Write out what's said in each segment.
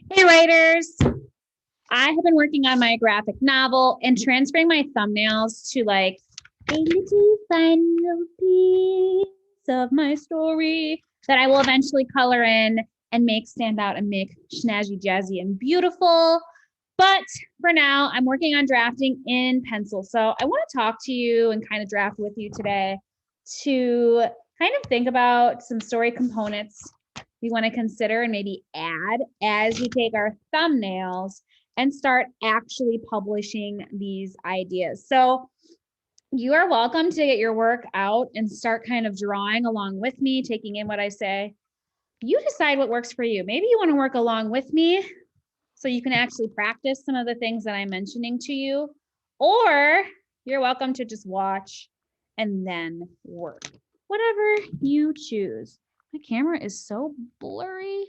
Hey writers, I have been working on my graphic novel and transferring my thumbnails to like a little final piece of my story that I will eventually color in and make stand out and make snazzy, jazzy, and beautiful. But for now, I'm working on drafting in pencil. So I want to talk to you and kind of draft with you today to kind of think about some story components we want to consider and maybe add as we take our thumbnails and start actually publishing these ideas. So you are welcome to get your work out and start kind of drawing along with me, taking in what I say. You decide what works for you. Maybe you want to work along with me so you can actually practice some of the things that I'm mentioning to you, or you're welcome to just watch and then work. Whatever you choose. My camera is so blurry.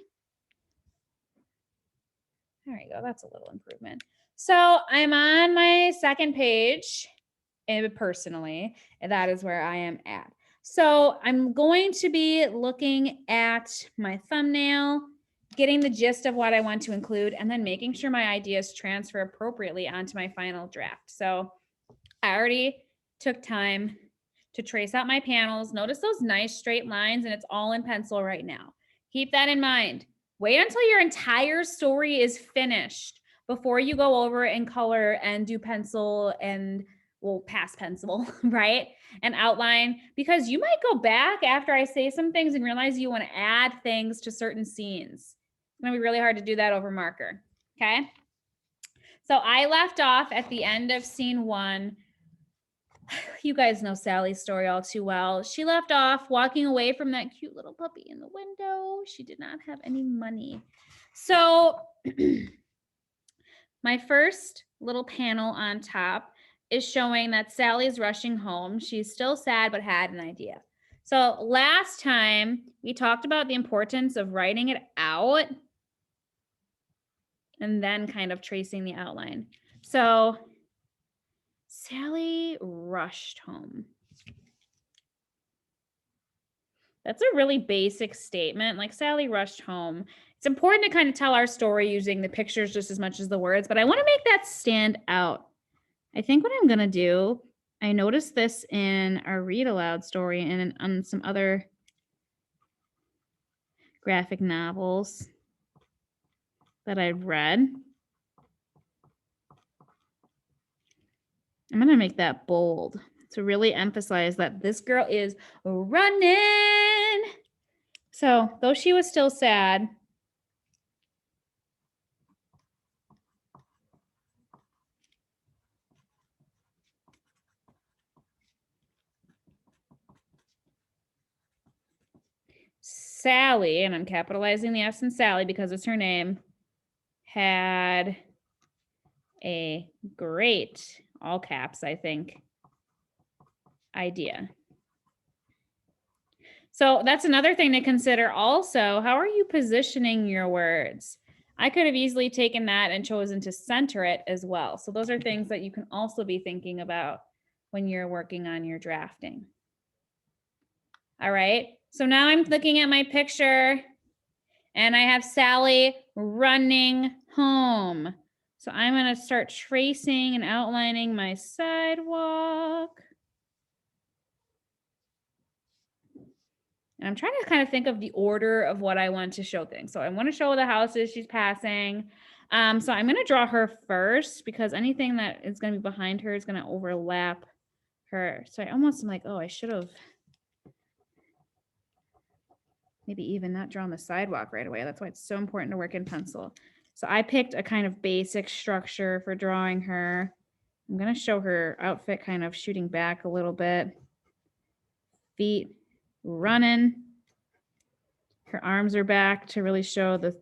There you go. That's a little improvement. So I'm on my second page personally, and that is where I am at. So I'm going to be looking at my thumbnail, getting the gist of what I want to include, and then making sure my ideas transfer appropriately onto my final draft. So I already took time to trace out my panels. Notice those nice straight lines, and it's all in pencil right now. Keep that in mind. Wait until your entire story is finished before you go over and color and do pencil and pass pencil, right? And outline, because you might go back after I say some things and realize you want to add things to certain scenes. It's going to be really hard to do that over marker, okay? So I left off at the end of scene 1. You guys know Sally's story all too well. She left off walking away from that cute little puppy in the window. She did not have any money. So my first little panel on top is showing that Sally's rushing home. She's still sad, but had an idea. So last time we talked about the importance of writing it out and then kind of tracing the outline. So Sally rushed home. That's a really basic statement. Like, Sally rushed home. It's important to kind of tell our story using the pictures just as much as the words, but I want to make that stand out. I think what I'm going to do, I noticed this in our read aloud story and on some other graphic novels that I've read. I'm going to make that bold to really emphasize that this girl is running. So, though she was still sad, Sally, and I'm capitalizing the S in Sally because it's her name, had a great, all caps, I think, idea. So that's another thing to consider also. How are you positioning your words? I could have easily taken that and chosen to center it as well. So those are things that you can also be thinking about when you're working on your drafting. All right. So now I'm looking at my picture and I have Sally running home. So I'm going to start tracing and outlining my sidewalk. And I'm trying to kind of think of the order of what I want to show things. So I want to show the houses she's passing. So I'm going to draw her first because anything that is going to be behind her is going to overlap her. So I almost am like, oh, I should have maybe even not drawn the sidewalk right away. That's why it's so important to work in pencil. So I picked a kind of basic structure for drawing her. I'm going to show her outfit kind of shooting back a little bit. Feet running. Her arms are back to really show the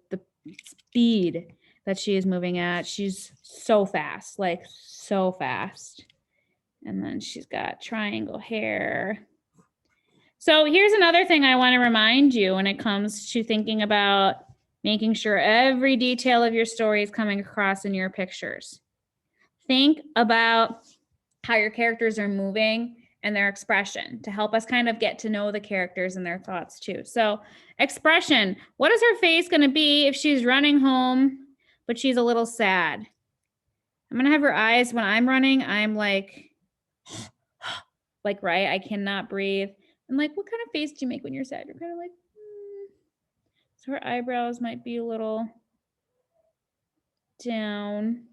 speed that she is moving at. She's so fast, like so fast. And then she's got triangle hair. So here's another thing I want to remind you when it comes to thinking about making sure every detail of your story is coming across in your pictures. Think about how your characters are moving and their expression to help us kind of get to know the characters and their thoughts too. So expression, what is her face going to be if she's running home, but she's a little sad? I'm going to have her eyes when I'm running. I'm like, right? I cannot breathe. And like, what kind of face do you make when you're sad? You're kind of like, So her eyebrows might be a little down.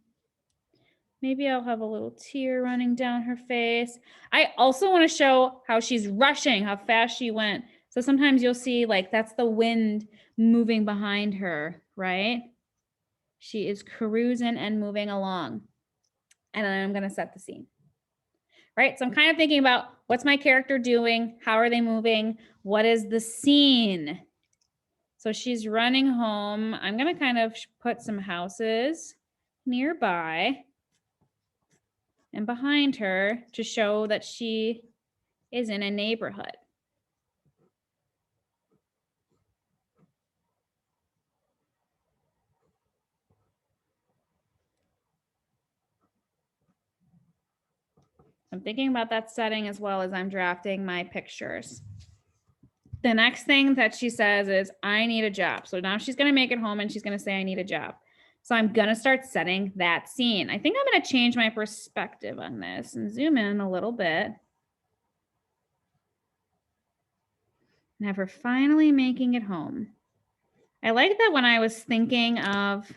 Maybe I'll have a little tear running down her face. I also want to show how she's rushing, how fast she went. So sometimes you'll see like that's the wind moving behind her, right? She is cruising and moving along. And then I'm going to set the scene. Right? So I'm kind of thinking about what's my character doing? How are they moving? What is the scene? So she's running home. I'm going to kind of put some houses nearby and behind her to show that she is in a neighborhood. I'm thinking about that setting as well as I'm drafting my pictures. The next thing that she says is, I need a job. So now she's going to make it home and she's going to say, I need a job. So I'm going to start setting that scene. I think I'm going to change my perspective on this and zoom in a little bit. And have her finally making it home. I like that when I was thinking of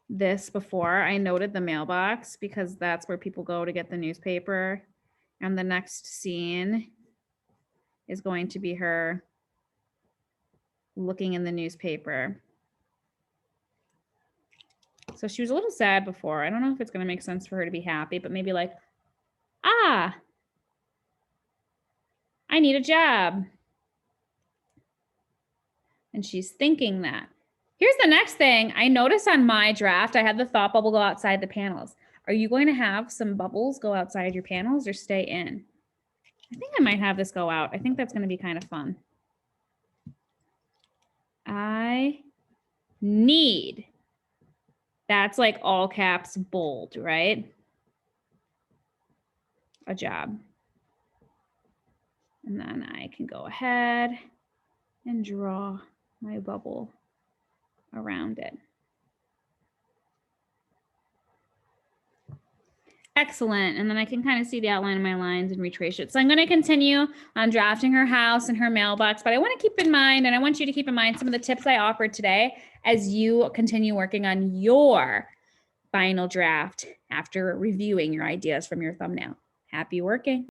this before, I noted the mailbox because that's where people go to get the newspaper. And the next scene is going to be her looking in the newspaper. So she was a little sad before. I don't know if it's going to make sense for her to be happy, but maybe like, I need a job. And she's thinking that. Here's the next thing. I noticed on my draft, I had the thought bubble go outside the panels. Are you going to have some bubbles go outside your panels or stay in? I think I might have this go out. I think that's going to be kind of fun. I need. That's like all caps bold, right? A job. And then I can go ahead and draw my bubble around it. Excellent. And then I can kind of see the outline of my lines and retrace it. So I'm going to continue on drafting her house and her mailbox, but I want to keep in mind, and I want you to keep in mind some of the tips I offered today as you continue working on your final draft after reviewing your ideas from your thumbnail. Happy working.